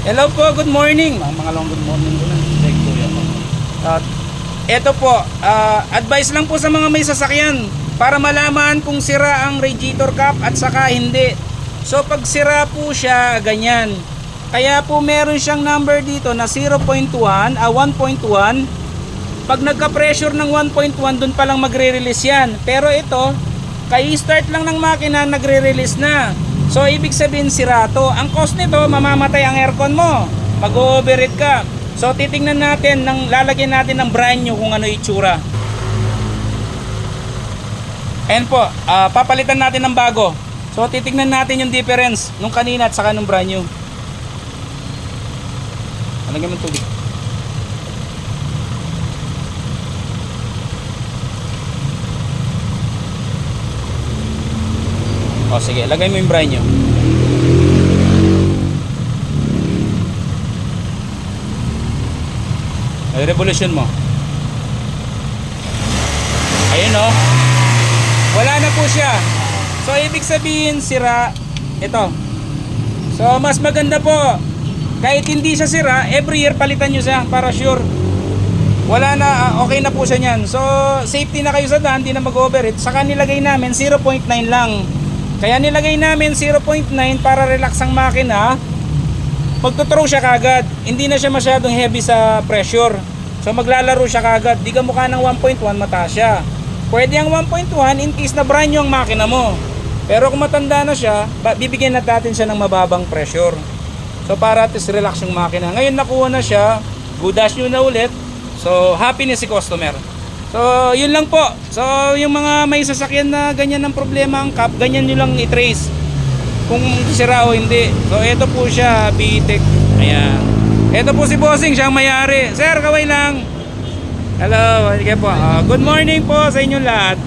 Hello po, good morning. Mga long good morning ko na. Thank you. Ito po, advice lang po sa mga may sasakyan para malaman kung sira ang radiator cap at saka hindi. So pag sira po siya, ganyan. Kaya po meron siyang number dito na 0.1, 1.1. Pag nagka-pressure ng 1.1, dun pa lang magre-release yan. Pero ito, kay start lang ng makina, nagre-release na. So ibig sabihin sira to. Ang cause nito, mamamatay ang aircon mo. Mag-overheat ka. So titingnan natin, lalagyan natin ng brand new kung ano itsura. Ayan po, papalitan natin ng bago. So titingnan natin yung difference nung kanina at saka nung brand new. Lagyan mo ng tubig. O sige, lagay mo yung brand new. Ay, revolution mo. Ayun o. Wala na po siya. So ibig sabihin sira ito. So mas maganda po kahit hindi siya sira, every year palitan nyo siya para sure. Wala na, okay na po siya niyan. So safety na kayo sa daan, hindi na mag-overheat. Saka nilagay namin 0.9 lang. Kaya nilagay namin 0.9 para relax ang makina. Magtuthrow siya kagad. Hindi na siya masyadong heavy sa pressure. So maglalaro siya kagad. Di ka mukha ng 1.1, mataas siya. Pwede ang 1.1 in case na brand new ang makina mo. Pero kung matanda na siya, bibigyan natin siya ng mababang pressure. So para at least relax yung makina. Ngayon nakuha na siya, good as new na ulit. So happy na si customer. So yun lang po. So yung mga may sasakyan na ganyan ng problema ang cap, ganyan nyo lang i-trace kung sira o hindi. So ito po siya, BTEC. Ayan. Ito po si Bossing, siyang may-ari. Sir, kaway lang. Hello, okay po. Good morning po sa inyo lahat.